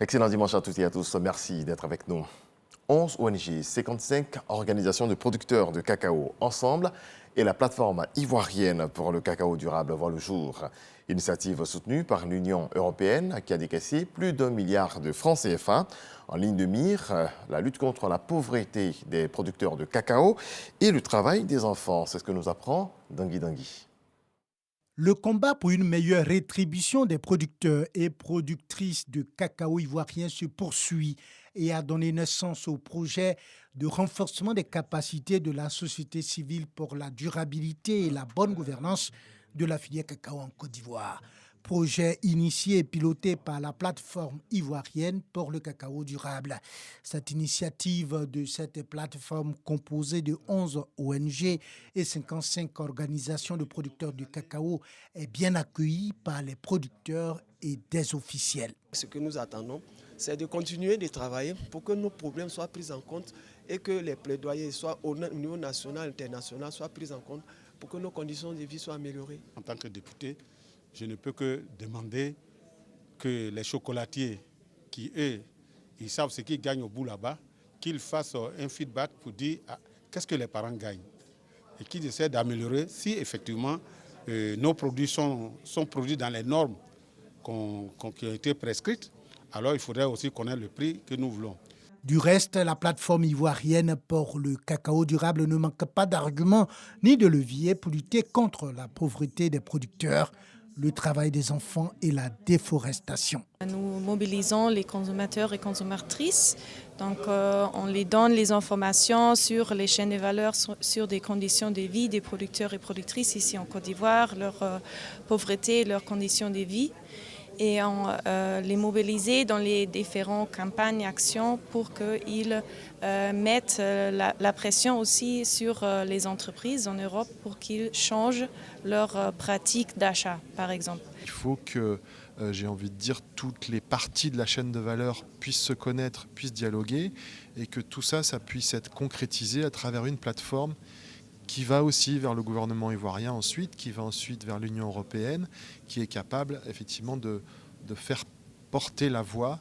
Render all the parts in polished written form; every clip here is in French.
Excellent dimanche à toutes et à tous. Merci d'être avec nous. 11 ONG, 55 organisations de producteurs de cacao ensemble et la plateforme ivoirienne pour le cacao durable voit le jour. Initiative soutenue par l'Union européenne qui a décaissé plus d'1 milliard de francs CFA. En ligne de mire, la lutte contre la pauvreté des producteurs de cacao et le travail des enfants. C'est ce que nous apprend Dangui Dangui. Le combat pour une meilleure rétribution des producteurs et productrices de cacao ivoirien se poursuit et a donné naissance au projet de renforcement des capacités de la société civile pour la durabilité et la bonne gouvernance de la filière cacao en Côte d'Ivoire. Projet initié et piloté par la plateforme ivoirienne pour le cacao durable. Cette initiative de cette plateforme composée de 11 ONG et 55 organisations de producteurs de cacao est bien accueillie par les producteurs et des officiels. Ce que nous attendons, c'est de continuer de travailler pour que nos problèmes soient pris en compte et que les plaidoyers, soit au niveau national, international, soient pris en compte pour que nos conditions de vie soient améliorées. En tant que député, je ne peux que demander que les chocolatiers qui, eux, ils savent ce qu'ils gagnent au bout là-bas, qu'ils fassent un feedback pour dire qu'est-ce que les parents gagnent et qu'ils essaient d'améliorer si effectivement nos produits sont produits dans les normes qui ont été prescrites. Alors il faudrait aussi connaître le prix que nous voulons. Du reste, la plateforme ivoirienne pour le cacao durable ne manque pas d'arguments ni de leviers pour lutter contre la pauvreté des producteurs, le travail des enfants et la déforestation. Nous mobilisons les consommateurs et consommatrices. Donc, on les donne les informations sur les chaînes de valeur, sur des conditions de vie des producteurs et productrices ici en Côte d'Ivoire, leur pauvreté, leurs conditions de vie. Et on les mobiliser dans les différentes campagnes et actions pour qu'ils mettent la pression aussi sur les entreprises en Europe pour qu'ils changent leurs pratiques d'achat, par exemple. Il faut que, j'ai envie de dire, toutes les parties de la chaîne de valeur puissent se connaître, puissent dialoguer et que tout ça, ça puisse être concrétisé à travers une plateforme qui va aussi vers le gouvernement ivoirien ensuite, qui va ensuite vers l'Union européenne, qui est capable effectivement de faire porter la voix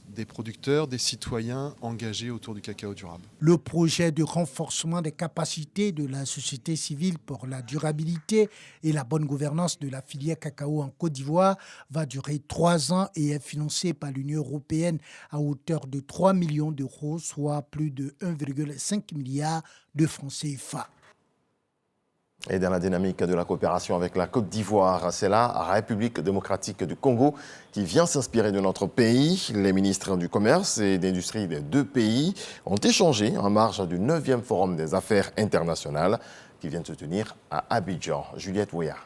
des producteurs, des citoyens engagés autour du cacao durable. Le projet de renforcement des capacités de la société civile pour la durabilité et la bonne gouvernance de la filière cacao en Côte d'Ivoire va durer 3 ans et est financé par l'Union européenne à hauteur de 3 millions d'euros, soit plus de 1,5 milliard de francs CFA. Et dans la dynamique de la coopération avec la Côte d'Ivoire, c'est la République démocratique du Congo qui vient s'inspirer de notre pays. Les ministres du Commerce et d'Industrie des deux pays ont échangé en marge du 9e Forum des affaires internationales qui vient de se tenir à Abidjan. Juliette Ouya.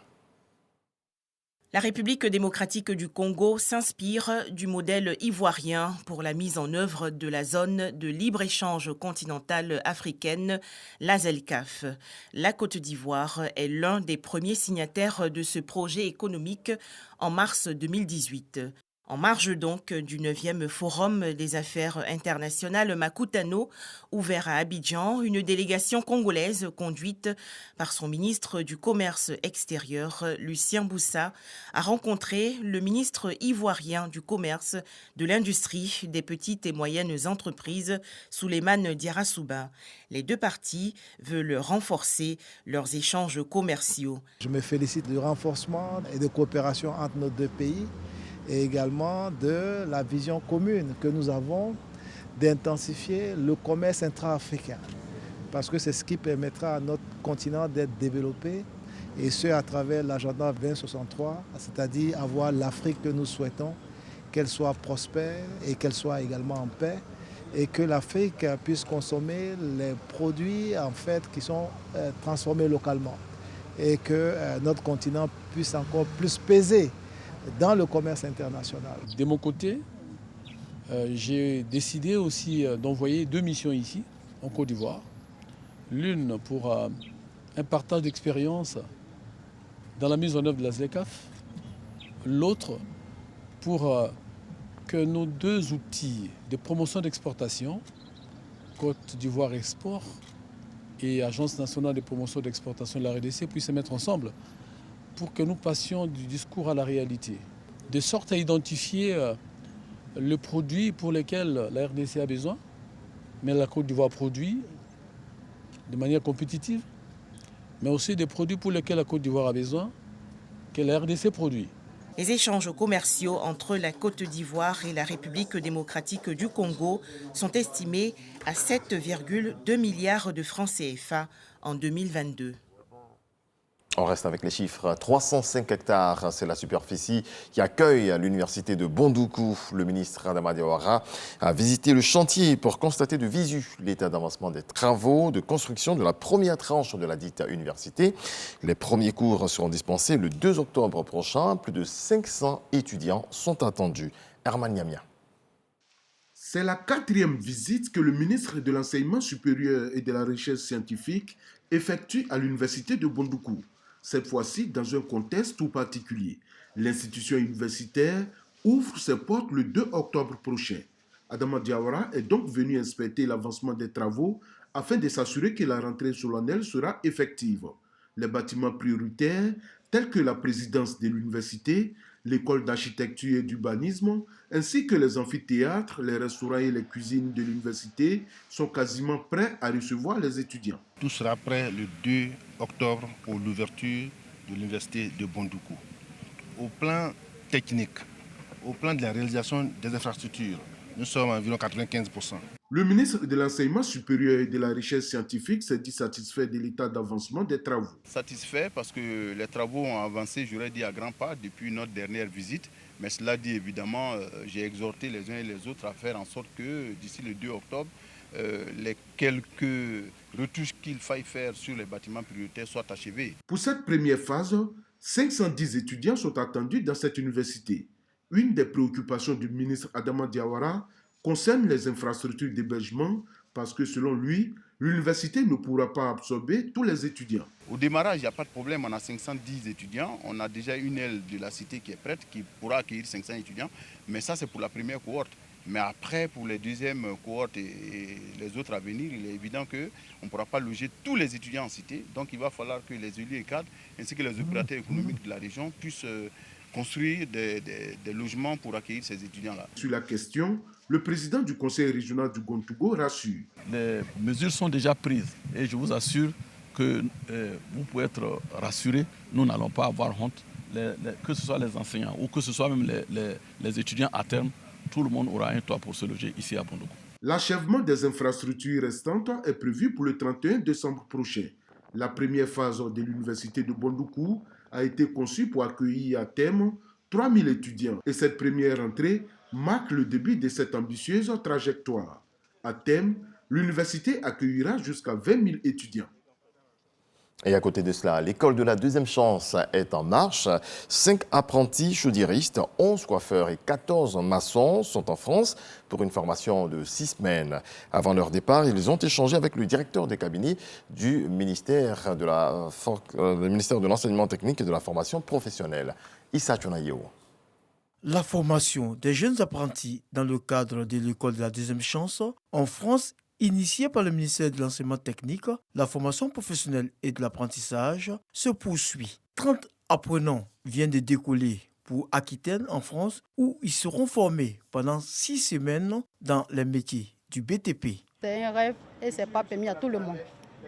La République démocratique du Congo s'inspire du modèle ivoirien pour la mise en œuvre de la zone de libre-échange continentale africaine, la ZELCAF. La Côte d'Ivoire est l'un des premiers signataires de ce projet économique en mars 2018. En marge donc du 9e Forum des affaires internationales Makutano, ouvert à Abidjan, une délégation congolaise conduite par son ministre du Commerce extérieur, Lucien Boussa, a rencontré le ministre ivoirien du Commerce, de l'Industrie, des petites et moyennes entreprises, Souleymane Diarra-Souba. Les deux parties veulent renforcer leurs échanges commerciaux. Je me félicite du renforcement et de coopération entre nos deux pays, et également de la vision commune que nous avons d'intensifier le commerce intra-africain. Parce que c'est ce qui permettra à notre continent d'être développé, et ce à travers l'agenda 2063, c'est-à-dire avoir l'Afrique que nous souhaitons, qu'elle soit prospère et qu'elle soit également en paix, et que l'Afrique puisse consommer les produits en fait, qui sont transformés localement, et que notre continent puisse encore plus peser dans le commerce international. De mon côté, j'ai décidé aussi d'envoyer 2 missions ici, en Côte d'Ivoire. L'une pour un partage d'expérience dans la mise en œuvre de la ZLECAF. L'autre pour que nos 2 outils de promotion d'exportation, Côte d'Ivoire Export et Agence nationale de promotion d'exportation de la RDC, puissent se mettre ensemble pour que nous passions du discours à la réalité, de sorte à identifier les produits pour lesquels la RDC a besoin, mais la Côte d'Ivoire produit de manière compétitive, mais aussi des produits pour lesquels la Côte d'Ivoire a besoin, que la RDC produit. Les échanges commerciaux entre la Côte d'Ivoire et la République démocratique du Congo sont estimés à 7,2 milliards de francs CFA en 2022. On reste avec les chiffres. 305 hectares, c'est la superficie qui accueille l'université de Bondoukou. Le ministre Adama Diawara a visité le chantier pour constater de visu l'état d'avancement des travaux de construction de la première tranche de la dite université. Les premiers cours seront dispensés le 2 octobre prochain. Plus de 500 étudiants sont attendus. Herman Niamia. C'est la 4e visite que le ministre de l'Enseignement supérieur et de la Recherche scientifique effectue à l'université de Bondoukou. Cette fois-ci dans un contexte tout particulier. L'institution universitaire ouvre ses portes le 2 octobre prochain. Adama Diawara est donc venu inspecter l'avancement des travaux afin de s'assurer que la rentrée solennelle sera effective. Les bâtiments prioritaires, tels que la présidence de l'université, l'école d'architecture et d'urbanisme, ainsi que les amphithéâtres, les restaurants et les cuisines de l'université sont quasiment prêts à recevoir les étudiants. Tout sera prêt le 2 octobre pour l'ouverture de l'université de Bondoukou. Au plan technique, au plan de la réalisation des infrastructures, nous sommes à environ 95%. Le ministre de l'Enseignement supérieur et de la Recherche scientifique s'est dit satisfait de l'état d'avancement des travaux. Satisfait parce que les travaux ont avancé, j'aurais dit, à grands pas depuis notre dernière visite. Mais cela dit, évidemment, j'ai exhorté les uns et les autres à faire en sorte que d'ici le 2 octobre, les quelques retouches qu'il faille faire sur les bâtiments prioritaires soient achevées. Pour cette première phase, 510 étudiants sont attendus dans cette université. Une des préoccupations du ministre Adama Diawara concerne les infrastructures d'hébergement parce que selon lui, l'université ne pourra pas absorber tous les étudiants. Au démarrage, il n'y a pas de problème, on a 510 étudiants, on a déjà une aile de la cité qui est prête, qui pourra accueillir 500 étudiants, mais ça c'est pour la première cohorte. Mais après, pour les deuxièmes cohortes et les autres à venir, il est évident qu'on ne pourra pas loger tous les étudiants en cité, donc il va falloir que les élus et cadres, ainsi que les opérateurs économiques de la région puissent construire des logements pour accueillir ces étudiants-là. Sur la question, le président du conseil régional du Gontougo rassure. Les mesures sont déjà prises et je vous assure que vous pouvez être rassurés, nous n'allons pas avoir honte, que ce soit les enseignants ou que ce soit même les étudiants à terme, tout le monde aura un toit pour se loger ici à Bondoukou. L'achèvement des infrastructures restantes est prévu pour le 31 décembre prochain. La première phase de l'université de Bondoukou a été conçue pour accueillir à terme 3000 étudiants. Et cette première entrée marque le début de cette ambitieuse trajectoire. À terme, l'université accueillera jusqu'à 20 000 étudiants. Et à côté de cela, l'école de la deuxième chance est en marche. 5 apprentis chaudieristes, 11 coiffeurs et 14 maçons sont en France pour une formation de 6 semaines. Avant leur départ, ils ont échangé avec le directeur des cabinets du ministère de l'Enseignement technique et de la formation professionnelle, Issa Tchonaïo. La formation des jeunes apprentis dans le cadre de l'école de la deuxième chance en France, initiée par le ministère de l'Enseignement technique, la formation professionnelle et de l'apprentissage, se poursuit. 30 apprenants viennent de décoller pour Aquitaine en France où ils seront formés pendant 6 semaines dans les métiers du BTP. C'est un rêve et ce n'est pas permis à tout le monde.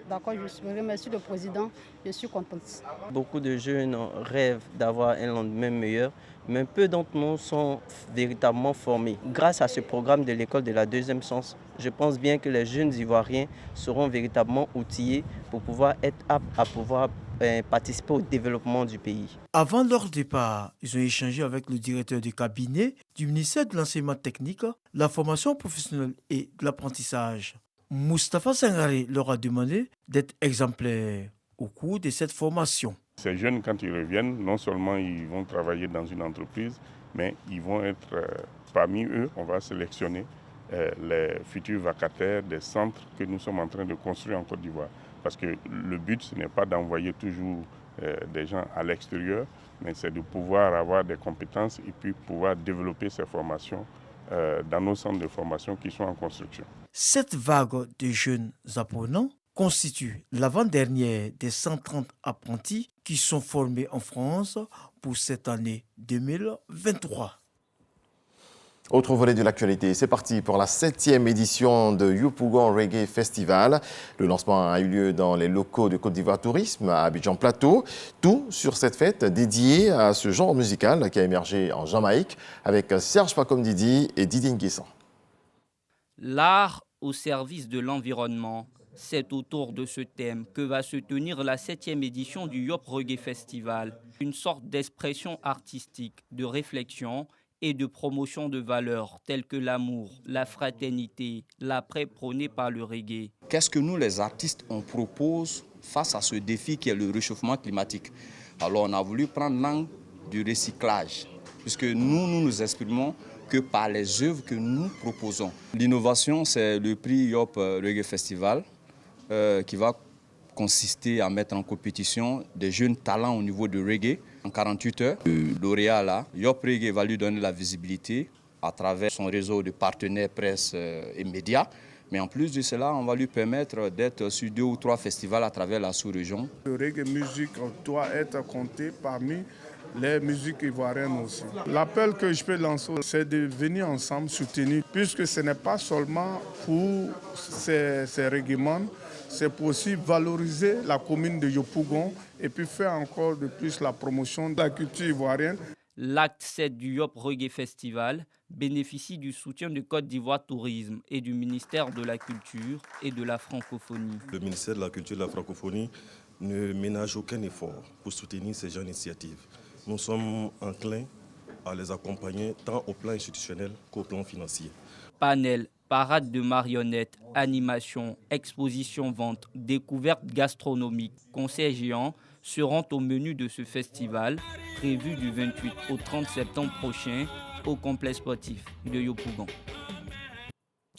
D'accord, je remercie le président, je suis contente. Beaucoup de jeunes rêvent d'avoir un lendemain meilleur, mais peu d'entre nous sont véritablement formés. Grâce à ce programme de l'école de la deuxième chance, je pense bien que les jeunes Ivoiriens seront véritablement outillés pour pouvoir être aptes à pouvoir participer au développement du pays. Avant leur départ, ils ont échangé avec le directeur du cabinet du ministère de l'Enseignement technique, la formation professionnelle et de l'apprentissage. Moustapha Sangaré leur a demandé d'être exemplaires au cours de cette formation. Ces jeunes, quand ils reviennent, non seulement ils vont travailler dans une entreprise, mais ils vont être parmi eux, on va sélectionner les futurs vacataires des centres que nous sommes en train de construire en Côte d'Ivoire. Parce que le but, ce n'est pas d'envoyer toujours des gens à l'extérieur, mais c'est de pouvoir avoir des compétences et puis pouvoir développer ces formations dans nos centres de formation qui sont en construction. Cette vague de jeunes apprenants constitue l'avant-dernière des 130 apprentis qui sont formés en France pour cette année 2023. Autre volet de l'actualité, c'est parti pour la 7e édition de Yopougon Reggae Festival. Le lancement a eu lieu dans les locaux de Côte d'Ivoire Tourisme à Abidjan Plateau. Tout sur cette fête dédiée à ce genre musical qui a émergé en Jamaïque avec Serge Pacom Didi et Didier Nguessan. L'art au service de l'environnement. C'est autour de ce thème que va se tenir la 7e édition du Yop Reggae Festival. Une sorte d'expression artistique, de réflexion et de promotion de valeurs telles que l'amour, la fraternité, l'après prôné par le reggae. Qu'est-ce que nous les artistes on propose face à ce défi qui est le réchauffement climatique? Alors on a voulu prendre l'angle du recyclage, puisque nous exprimons que par les œuvres que nous proposons. L'innovation, c'est le prix Yop Reggae Festival qui va consister à mettre en compétition des jeunes talents au niveau de reggae. En 48 heures, le lauréat là, Yop Reggae va lui donner la visibilité à travers son réseau de partenaires presse et médias. Mais en plus de cela, on va lui permettre d'être sur 2 ou 3 festivals à travers la sous-région. Le reggae musique doit être compté parmi les musiques ivoiriennes aussi. L'appel que je peux lancer, c'est de venir ensemble soutenir, puisque ce n'est pas seulement pour ces reggaemans, c'est pour aussi valoriser la commune de Yopougon et puis faire encore de plus la promotion de la culture ivoirienne. L'acte 7 du Yop Reggae Festival bénéficie du soutien de Côte d'Ivoire Tourisme et du ministère de la Culture et de la Francophonie. Le ministère de la Culture et de la Francophonie ne ménage aucun effort pour soutenir ces genres d'initiatives. Nous sommes enclins à les accompagner tant au plan institutionnel qu'au plan financier. Panel, parade de marionnettes, animation, exposition, vente, découvertes gastronomiques, concerts géants seront au menu de ce festival prévu du 28 au 30 septembre prochain au complexe sportif de Yopougon.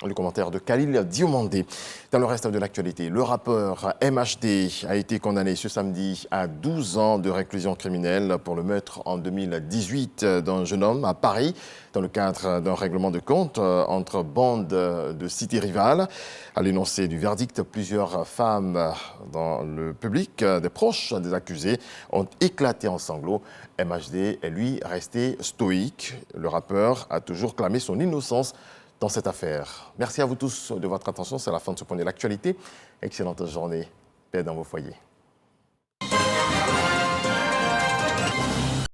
Le commentaire de Khalil Diomandé. Dans le reste de l'actualité, le rappeur MHD a été condamné ce samedi à 12 ans de réclusion criminelle pour le meurtre en 2018 d'un jeune homme à Paris dans le cadre d'un règlement de compte entre bandes de cités rivales. À l'énoncé du verdict, plusieurs femmes dans le public, des proches des accusés, ont éclaté en sanglots. MHD est lui resté stoïque. Le rappeur a toujours clamé son innocence dans cette affaire. Merci à vous tous de votre attention. C'est la fin de ce point de l'actualité. Excellente journée. Paix dans vos foyers.